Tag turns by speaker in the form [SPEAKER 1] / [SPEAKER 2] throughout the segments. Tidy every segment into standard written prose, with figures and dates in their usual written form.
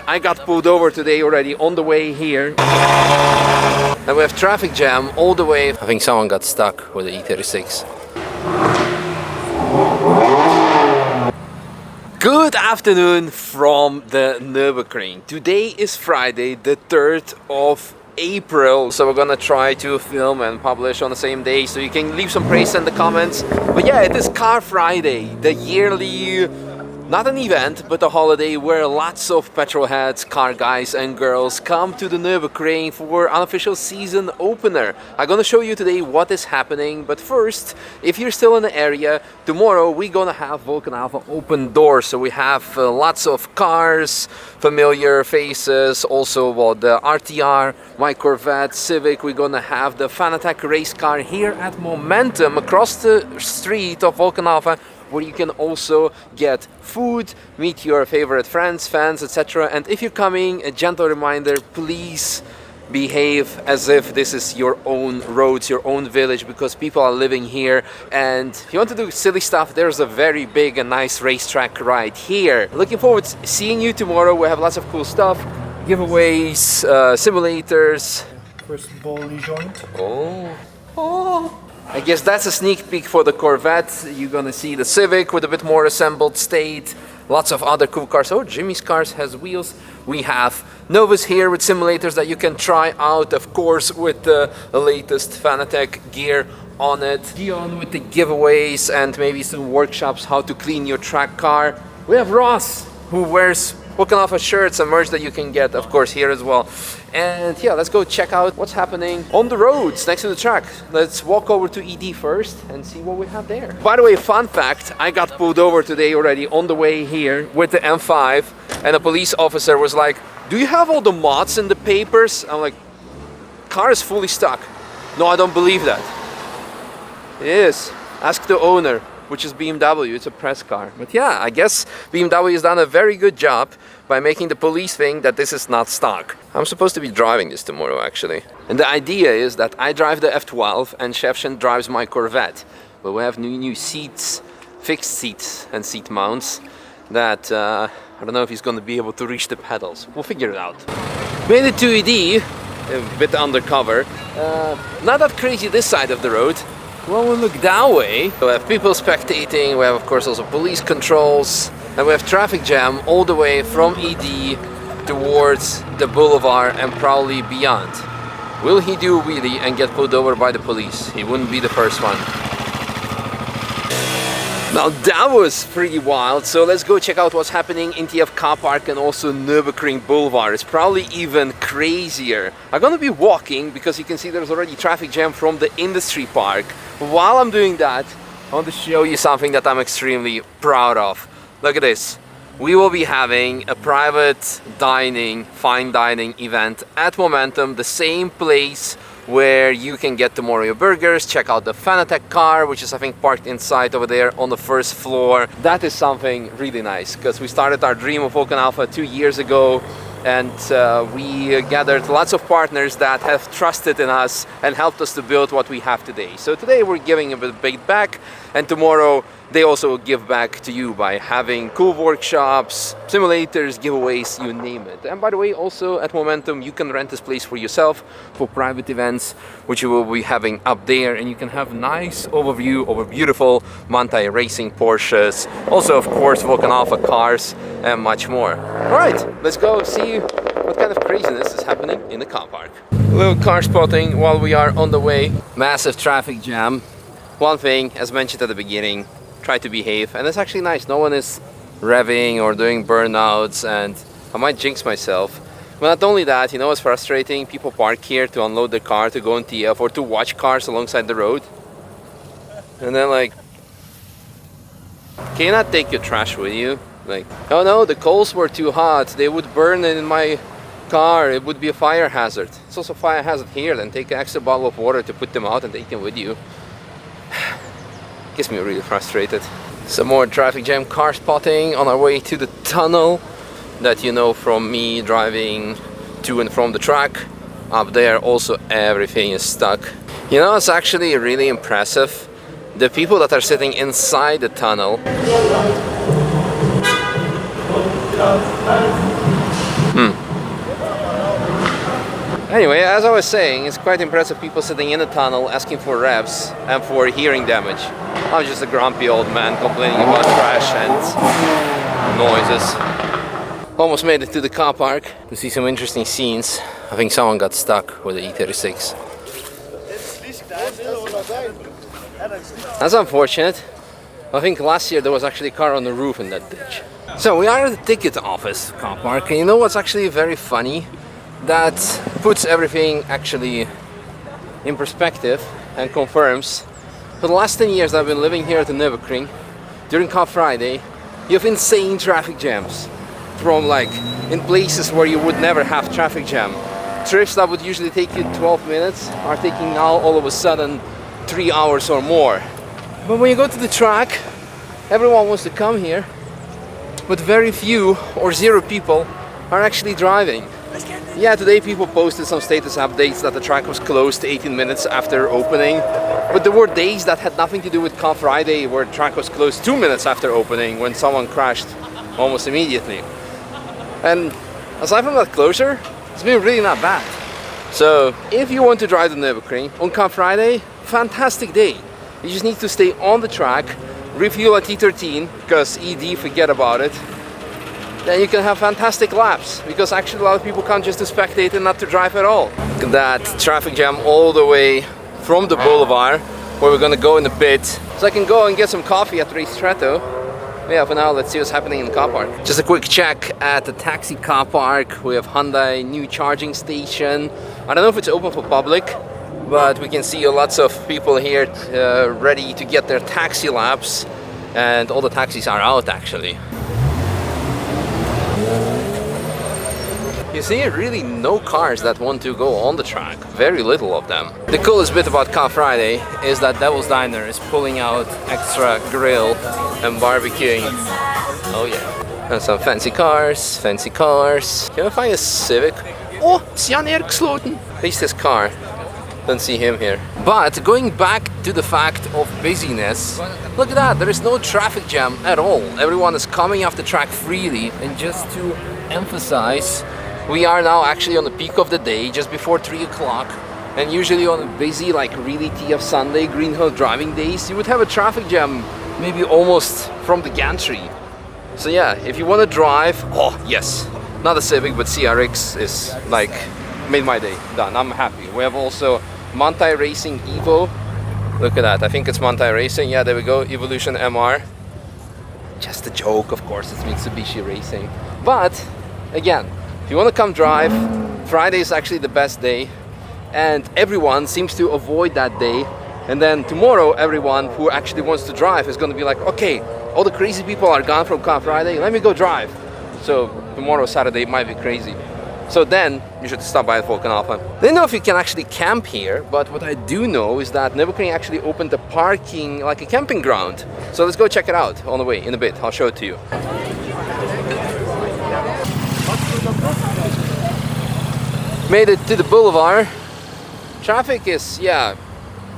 [SPEAKER 1] I got pulled over today already on the way here. And we have traffic jam all the way. I think someone got stuck with the E36. Good afternoon from the Nürburgring. Today is Friday, the 3rd of April. So we're gonna try to film and publish on the same day, so you can leave some praise in the comments. But yeah, it is Car Friday, the yearly, not an event, but a holiday where lots of petrol heads, car guys and girls come to the Nürburgring for unofficial season opener. I'm gonna show you today what is happening, but first, if you're still in the area, tomorrow we're gonna have Vulcan Alpha open doors. So we have lots of cars, familiar faces, also the RTR, my Corvette, Civic. We're gonna have the Fanatec race car here at Momentum across the street of Vulcan Alpha, where you can also get food, meet your favorite friends, fans, etc. And if you're coming, a gentle reminder, please behave as if this is your own roads, your own village, because people are living here. And if you want to do silly stuff, there's a very big and nice racetrack right here. Looking forward to seeing you tomorrow. We have lots of cool stuff, giveaways, simulators.
[SPEAKER 2] First ball rejoined.
[SPEAKER 1] Oh. I guess that's a sneak peek for the Corvette. You're gonna see the Civic with a bit more assembled state. Lots of other cool cars. Oh, Jimmy's cars has wheels. We have Novus here with simulators that you can try out, of course, with the latest Fanatec gear on it. Dion with the giveaways and maybe some workshops how to clean your track car. We have Ross, who wears Vulcan Alpha shirts and merch that you can get, of course, here as well. And yeah, let's go check out what's happening on the roads next to the track. Let's walk over to ED first and see what we have there. By the way, fun fact, I got pulled over today already on the way here with the M5, and a police officer was like, "Do you have all the mods in the papers?" I'm like, "Car is fully stuck." "No, I don't believe that." "It is. Ask the owner," which is BMW. It's a press car. But yeah, I guess BMW has done a very good job by making the police think that this is not stock. I'm supposed to be driving this tomorrow, actually. And the idea is that I drive the F12 and Shevchin drives my Corvette. But we have new seats, fixed seats and seat mounts that I don't know if he's going to be able to reach the pedals. We'll figure it out. Made it to ED, a bit undercover. Not that crazy this side of the road. When we look that way, we have people spectating, we have of course also police controls, and we have traffic jam all the way from ED towards the Boulevard and probably beyond. Will he do a wheelie and get pulled over by the police? He wouldn't be the first one. Now that was pretty wild, so let's go check out what's happening in TF Car Park and also Nürburgring Boulevard. It's probably even crazier. I'm gonna be walking because you can see there's already traffic jam from the industry park. But while I'm doing that, I want to show you something that I'm extremely proud of. Look at this. We will be having a private dining, fine dining event at Momentum, the same place where you can get tomorrow your burgers, check out the Fanatec car, which is I think parked inside over there on the first floor. That is something really nice, because we started our dream of Vulcan Alpha 2 years ago, and we gathered lots of partners that have trusted in us and helped us to build what we have today. So today we're giving a bit back, and tomorrow they also give back to you by having cool workshops, simulators, giveaways, you name it. And by the way, also at Momentum you can rent this place for yourself for private events, which you will be having up there, and you can have nice overview over beautiful Manthey racing Porsches, also of course Vulcan Alpha cars and much more. Alright, let's go see what kind of craziness is happening in the car park. A little car spotting while we are on the way. Massive traffic jam. One thing, as mentioned at the beginning, try to behave, and it's actually nice. No one is revving or doing burnouts, and I might jinx myself. But not only that, you know what's frustrating? People park here to unload their car, to go in TF, or to watch cars alongside the road. And then like, can you not take your trash with you? Like, oh no, the coals were too hot, they would burn in my car, it would be a fire hazard. It's also a fire hazard here, then take an extra bottle of water to put them out and take them with you. Gets me really frustrated. Some more traffic jam car spotting on our way to the tunnel that you know from me driving to and from the track. Up there also everything is stuck. You know, it's actually really impressive. The people that are sitting inside the tunnel Anyway, as I was saying, it's quite impressive people sitting in the tunnel asking for revs and for hearing damage. I'm just a grumpy old man complaining about trash and noises. Almost made it to the car park to see some interesting scenes. I think someone got stuck with the E36. That's unfortunate. I think last year there was actually a car on the roof in that ditch. So we are at the ticket office car park, and you know what's actually very funny? That puts everything actually in perspective and confirms. For the last 10 years I've been living here at the Nürburgring. During Car Friday, you have insane traffic jams. From like in places where you would never have traffic jam. Trips that would usually take you 12 minutes are taking now all of a sudden 3 hours or more. But when you go to the track, everyone wants to come here, but very few or zero people are actually driving. Yeah, today people posted some status updates that the track was closed 18 minutes after opening, but there were days that had nothing to do with Car Friday where the track was closed 2 minutes after opening when someone crashed almost immediately. And aside from that closure, it's been really not bad. So if you want to drive the Nürburgring on Car Friday, fantastic day. You just need to stay on the track, refuel at T13 because ED, forget about it. Then you can have fantastic laps, because actually a lot of people come just to spectate and not to drive at all. Look at that traffic jam all the way from the Boulevard, where we're gonna go in a bit. So I can go and get some coffee at Ristretto. Yeah, for now, let's see what's happening in the car park. Just a quick check at the taxi car park. We have Hyundai new charging station. I don't know if it's open for public, but we can see lots of people here ready to get their taxi laps. And all the taxis are out actually. You see really no cars that want to go on the track, very little of them. The coolest bit about Car Friday is that Devil's Diner is pulling out extra grill and barbecuing. Oh yeah. And some fancy cars, fancy cars. Can I find a Civic? Oh, it's Jan Erksloten. At least his car. Don't see him here. But going back to the fact of busyness, look at that, there is no traffic jam at all. Everyone is coming off the track freely. And just to emphasize, we are now actually on the peak of the day, just before 3 o'clock. And usually on a busy, like really TF Sunday, Green Hill driving days, you would have a traffic jam maybe almost from the gantry. So yeah, if you want to drive, oh yes, not a Civic, but CRX is like, made my day, done, I'm happy. We have also Manthey Racing Evo. Look at that, I think it's Manthey Racing, yeah, there we go, Evolution MR. Just a joke, of course, it's Mitsubishi Racing. But, again, if you want to come drive, Friday is actually the best day, and everyone seems to avoid that day. And then tomorrow, everyone who actually wants to drive is going to be like, okay, all the crazy people are gone from Car Friday, let me go drive. So tomorrow, Saturday, might be crazy. So then you should stop by at Volkenalphen. I don't know if you can actually camp here, but what I do know is that Nürburgring actually opened the parking like a camping ground. So let's go check it out on the way in a bit. I'll show it to you. Made it to the Boulevard. Traffic is, yeah,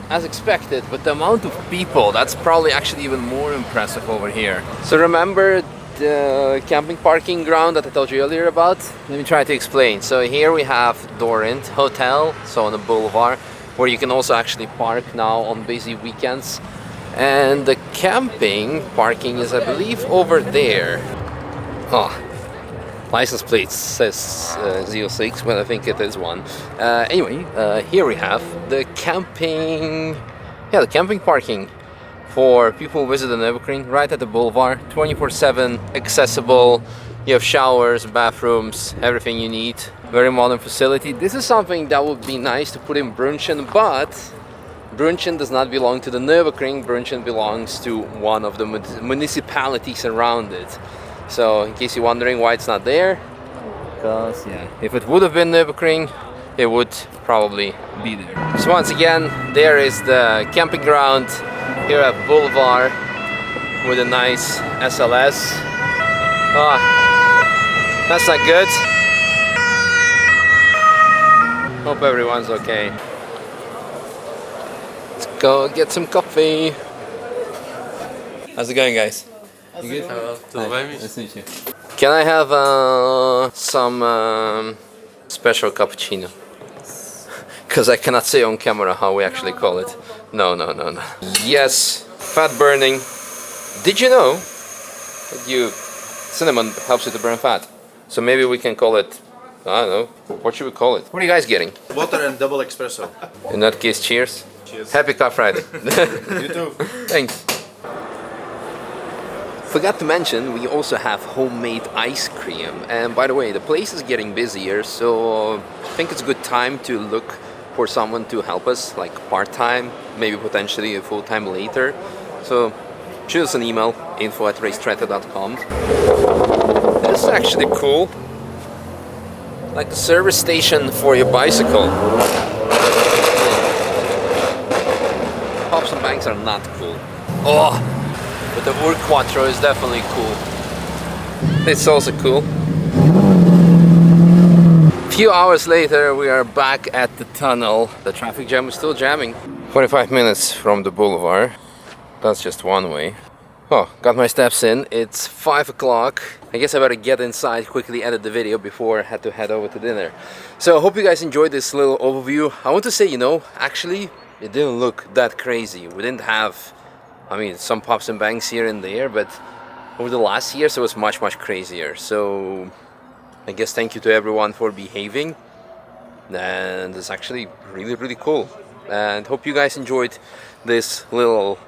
[SPEAKER 1] as expected, but the amount of people, that's probably actually even more impressive over here. So remember the camping parking ground that I told you earlier about? Let me try to explain. So here we have Dorint Hotel, so on the Boulevard, where you can also actually park now on busy weekends. And the camping parking is, I believe, over there. Oh, license plate says 06, but I think it is one. Anyway, here we have the camping, the camping parking for people who visit the Nürburgring, right at the Boulevard, 24/7 accessible. You have showers, bathrooms, everything you need. Very modern facility. This is something that would be nice to put in Brunchen, but Brunchen does not belong to the Nürburgring. Brunchen belongs to one of the municipalities around it. So, in case you're wondering why it's not there, because if it would have been Nürburgring, it would probably be there. So once again, there is the camping ground here at Boulevard with a nice SLS. Oh, that's not good. Hope everyone's okay. Let's go get some coffee. How's it going, guys? You good?
[SPEAKER 3] Tudo bem, Misha?
[SPEAKER 1] Nice to meet you. Can I have some special cappuccino? Because I cannot say on camera how we actually call it. No. Yes, fat burning. Did you know that cinnamon helps you to burn fat? So maybe we can call it, I don't know, what should we call it? What are you guys getting?
[SPEAKER 3] Water and double espresso.
[SPEAKER 1] In that case, cheers.
[SPEAKER 3] Cheers.
[SPEAKER 1] Happy Car Friday.
[SPEAKER 3] You too.
[SPEAKER 1] Thanks. Forgot to mention, we also have homemade ice cream. And by the way, the place is getting busier, so I think it's a good time to look for someone to help us, like part-time, maybe potentially a full-time later. So shoot us an email, info@racestrata.com. This is actually cool. Like a service station for your bicycle. Pops and banks are not cool. Oh! But the Ur Quattro is definitely cool. It's also cool. A few hours later, we are back at the tunnel. The traffic jam is still jamming. 45 minutes from the boulevard. That's just one way. Oh, got my steps in. It's 5 o'clock. I guess I better get inside, quickly edit the video before I had to head over to dinner. So I hope you guys enjoyed this little overview. I want to say, actually, it didn't look that crazy. We didn't have, some pops and bangs here and there, but over the last years it was much crazier. So I guess thank you to everyone for behaving, and it's actually really cool. And hope you guys enjoyed this little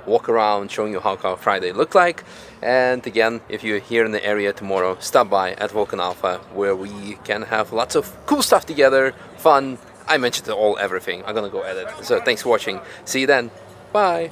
[SPEAKER 1] walk around showing you how Car Friday looked like. And again, if you're here in the area tomorrow, stop by at Vulcan Alpha, where we can have lots of cool stuff together, fun. I mentioned everything. I'm gonna go edit. So thanks for watching. See you then. Bye.